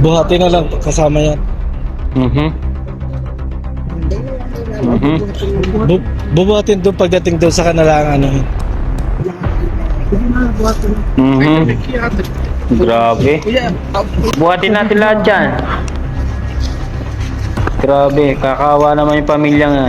Buhati na lang kasama yan. Bubuhatin doon pagdating doon sa kanila ano. Grabe. Buhatin natin lahat yan. Grabe, kakawa naman yung pamilya nga.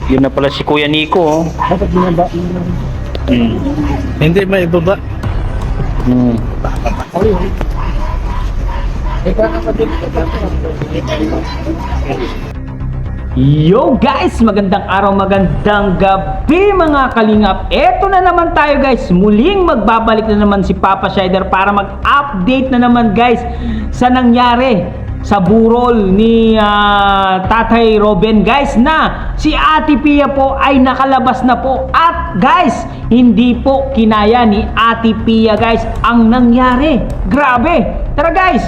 Yun na pala si Kuya Nico, oh. Dapat binaba. Hindi may ibaba. Yo guys, magandang araw, magandang gabi mga kalingap. Eto na naman tayo guys, muling magbabalik na naman si Papa Shider para mag-update na naman guys sa nangyari sa burol ni Tatay Robin guys, na si Ate Pia po ay nakalabas na po. At guys, hindi po kinaya ni Ate Pia guys ang nangyari. Grabe. Tara guys,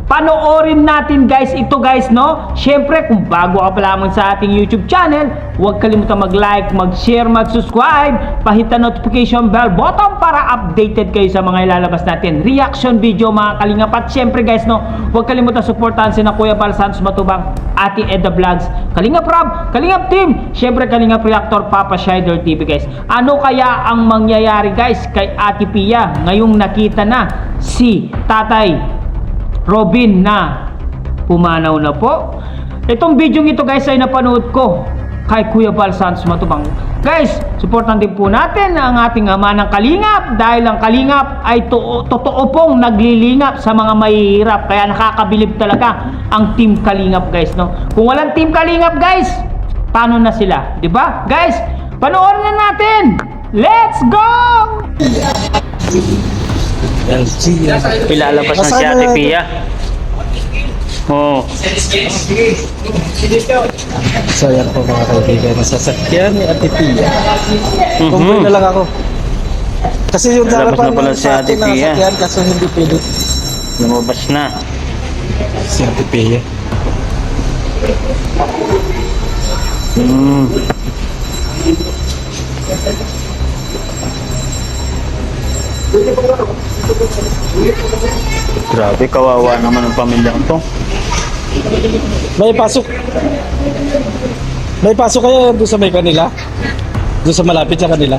panoorin natin guys ito guys, no? Syempre kung bago ka pa lamang sa ating YouTube channel, huwag kalimutan mag-like, mag-share, mag-subscribe, pahit ang notification bell button para updated kayo sa mga ilalabas natin reaction video mga kalingap. At syempre guys, no, huwag kalimutan suportahan si na Kuya Bal Santos Matubang, Ate Edda Vlogs, Kalingap Rab, Kalingap Team, syempre Kalingap Reactor, Papa Shider TV guys. Ano kaya ang mangyayari guys kay Ate Pia ngayong nakita na si Tatay Robin na pumanaw na po? Itong video ito guys ay napanood ko kay Kuya Bal Santos Matubang. Guys, supportan din po natin ang ating ama ng Kalingap, dahil ang Kalingap ay totoo pong naglilingap sa mga mahihirap. Kaya nakakabilib talaga ang Team Kalingap guys, no? Kung walang Team Kalingap guys, paano na sila, di ba? Guys, panoorin na natin. Let's go! Ilalabas na si Ate Pia. Oh. So yan po mga kaibigan, nasasakyan ni Ate Pia. Kumboy na lang ako. Kasi yung Lalabas darapan na pala ng si Ate Pia. nasasakyan kaso hindi pili. Lumabas na. Si Ate Pia. Grabe, kawawa naman ang pamilyang to. May pasok. May pasok kayo doon sa may kanila? Doon sa malapit sa kanila?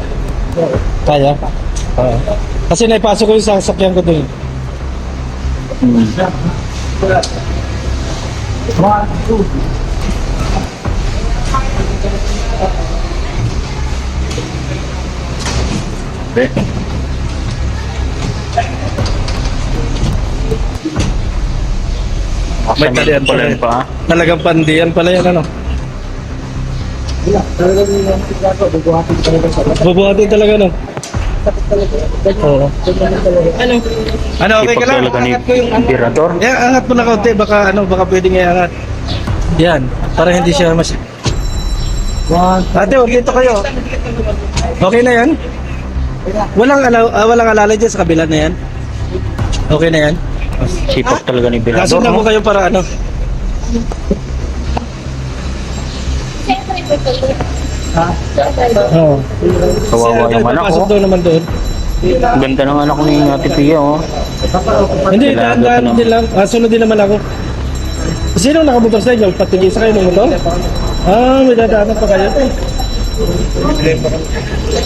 Kaya? Kasi naipasok ko yung sasakyan ko doon. May talian pala yan. Talagang pandian pala yan, ano? Bubuhatin talaga, no? Oo. Ano, okay ka lang? Talaga ni Emperador. Angat mo na kaunti, baka pwedeng iangat. Yan, para hindi siya Ate, huwag dito kayo. Okay na yan? Walang alalay dyan sa kabila na yan? Okay na yan? Sipag talaga ni Emperador. Kasundan ko kayo para ano? Oo. Kawawa yung anak, Pasok oh. daw naman doon. Ganda ng anak ni Ate Pia, oh. Hindi, daan din lang. Sunod din naman ako. Sino nakamotor sa inyo? Patigil sa kayo ng motor? May dadaanan pa kayo.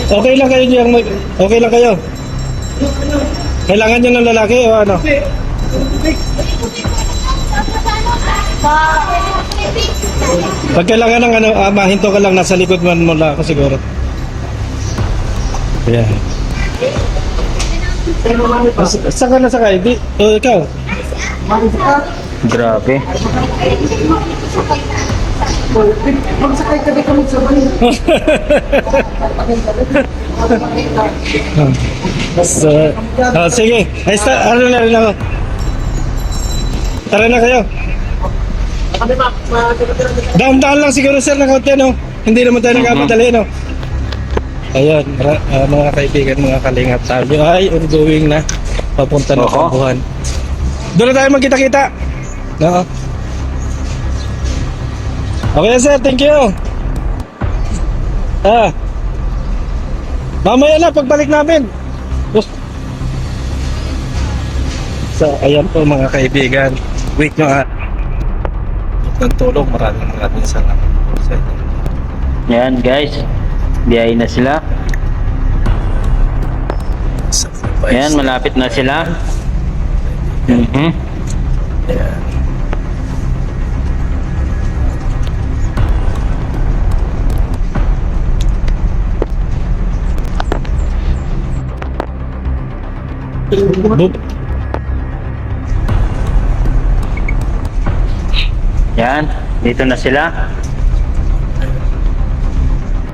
Okay lang kayo diyang okay lang kayo. Kailangan nyo ng lalaki o ano? Pag kailangan ng ano, mahinto ka lang, nasa likod man mo lang ako siguro. Yeah. Saan ka nasakay? Ikaw? Grabe. Magsakay ka di kami sa bahay. So, sige. Ano na rin ako. Tara na kayo. Dahan-dahan lang siguro sir ng konti, no? Hindi naman tayo nagkamadali, no? Ayun, mga kaibigan, mga kalingap, tayo ay ongoing na papunta ng Kambuhan. Doon na tayo magkita-kita. No? Okay sir, thank you. Mamaya na pagbalik namin. So, ayan po mga kaibigan. Wait nyo ng tulong. Maraming salamat po sa inyo. Yan guys. Biyay na sila. Sacrifice. Ayan, malapit na sila. Mhm. Ayan. Boop. Yan, dito na sila.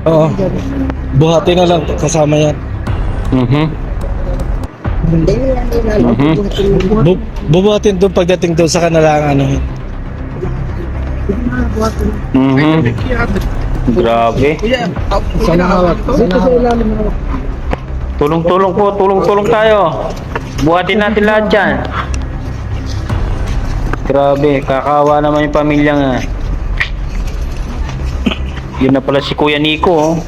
Oo. Buhati na lang kasama yan. Mhm. Mhm. Bubuhatin doon pagdating doon sa kanalangan ano. Mhm. Grabe. Sana hawak. Tulong-tulong po, tulong-tulong tayo. Buhatin natin lahat yan. Grabe, kakawa naman yung pamilya nga. Yun na pala si Kuya Nico. Oh.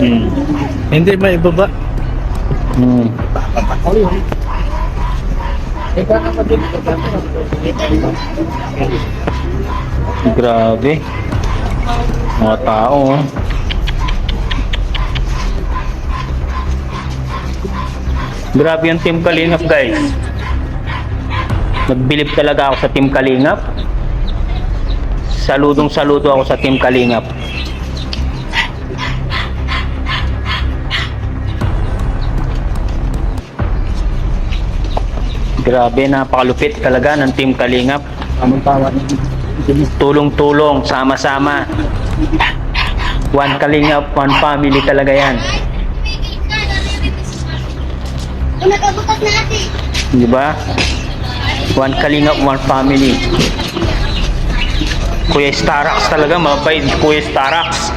Hmm. Hindi may ibaba. Hmm. Grabe. Mga tao. Oh. Grabe yung Team Kalingap guys. Nagbilib talaga ako sa Team Kalingap. Saludong-saludo ako sa Team Kalingap. Grabe, napakalupit talaga ng Team Kalingap. Tulong-tulong, sama-sama. One Kalingap, one family talaga yan. Nakabukas na natin. Di ba? One Kalingap, one family. Kuya Starax talaga, mabait. Kuya Starax.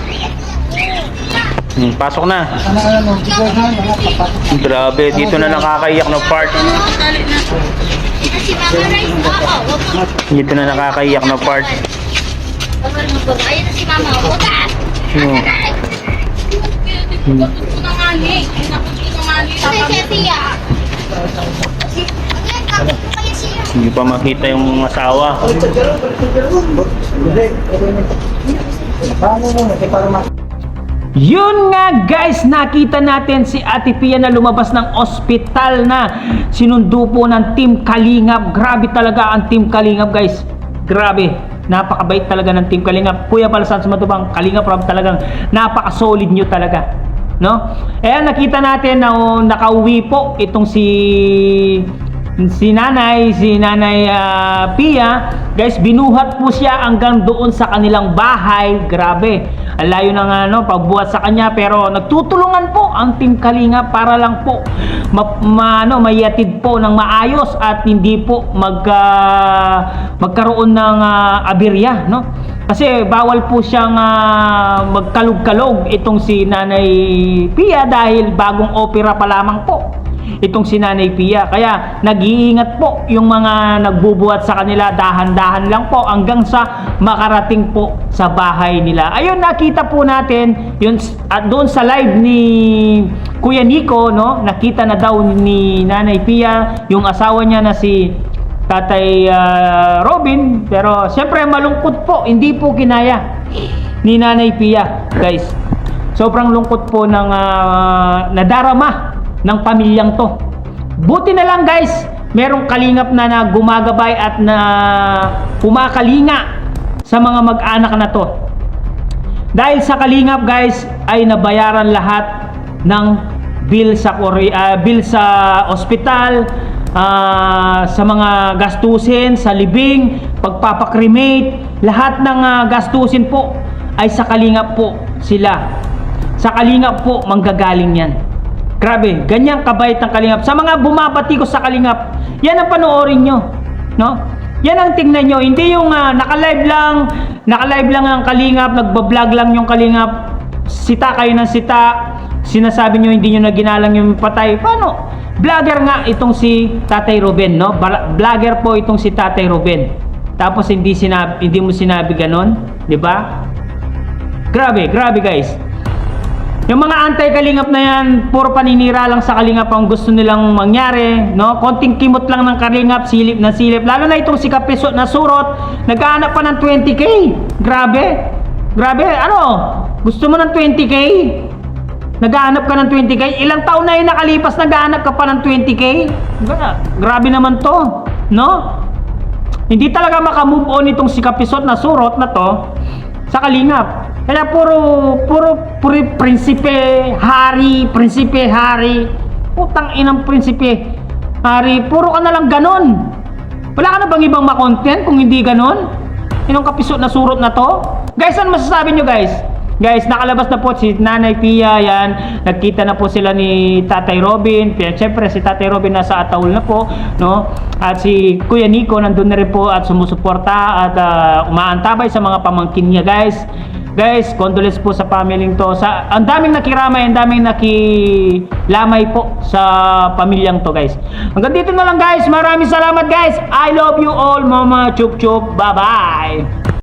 Pasok na. Grabe, dito na nakakaiyak na part. Dito na nakakaiyak na part. Ayun na si Mama. Bukas! Kasi siya. Hindi pa makita yung asawa. Yun nga guys, nakita natin si Ate Pia na lumabas ng ospital na sinundo po ng Team Kalingap. Grabe talaga ang Team Kalingap guys. Grabe. Napakabait talaga ng Team Kalingap. Kuya Balasan sa Matubang, Kalingap Rob talagang napaka-solid nyo talaga. No? Ayan, nakita natin na nakauwi po itong si Nanay Pia. Guys, binuhat po siya hanggang doon sa kanilang bahay. Grabe. Ang layo ng pagbuhat sa kanya, pero nagtutulungan po ang Team Kalingap para lang po mayatid po ng maayos at hindi po magkaroon ng aberya, no? Kasi bawal po siyang magkalog-kalog itong si Nanay Pia dahil bagong opera pa lamang po itong si Nanay Pia. Kaya nag-iingat po yung mga nagbubuhat sa kanila, dahan-dahan lang po hanggang sa makarating po sa bahay nila. Ayun, nakita po natin yun at doon sa live ni Kuya Nico, no? Nakita na daw ni Nanay Pia yung asawa niya na si Tatay Robin, pero siyempre malungkot po, hindi po kinaya ni Nanay Pia, guys. Sobrang lungkot po ng nadarama ng pamilyang to. Buti na lang guys, merong kalingap na gumagabay at na kumakalinga sa mga mag-anak na to. Dahil sa kalingap guys ay nabayaran lahat ng bill sa ospital, sa mga gastusin, sa libing, pagpapakremate, lahat ng gastusin po ay sa kalingap po sila. Sa kalingap po manggagaling yan. Grabe, ganyang kabait ng kalingap. Sa mga bumabati ko sa kalingap, yan ang panoorin nyo, no? Yan ang tingnan nyo, hindi yung naka-live lang ang kalingap, nagbablog lang yung kalingap, sita kayo ng sita, sinasabi nyo hindi nyo na ginalang yung patay. Paano? Vlogger nga itong si Tatay Ruben, no? Vlogger po itong si Tatay Ruben. Tapos hindi mo sinabi ganon, di ba? Grabe guys. Yung mga anti-kalingap na yan, puro paninira lang sa kalingap ang gusto nilang mangyari, no? Konting kimot lang ng kalingap, silip na silip. Lalo na itong si Kapiso na surot, naghahanap pa ng 20k. Grabe. Grabe, ano? Gusto mo ng 20k? Naghahanap ka ng 20k? Ilang taon na yung nakalipas, naghahanap ka pa ng 20k? Grabe naman to, no? Hindi talaga makamove on itong si Kapisot na surot na to sa kalingap. Kaya puro prinsipe, hari, utang inang prinsipe, hari, puro ka na lang ganon. Wala ka na bang ibang makontent kung hindi ganon? Inong Kapisot na surot na to? Guys, ano masasabi nyo guys? Guys, nakalabas na po si Nanay Pia, yan. Nagkita na po sila ni Tatay Robin. Siyempre, si Tatay Robin nasa Ataul na po, no? At si Kuya Nico nandun na rin po at sumusuporta at umaantabay sa mga pamangkin niya, guys. Guys, condolence po sa family to. Ang daming nakiramay, ang daming nakilamay po sa pamilyang to, guys. Hanggang dito na lang, guys. Maraming salamat, guys. I love you all, Mama Chup Chup. Bye-bye.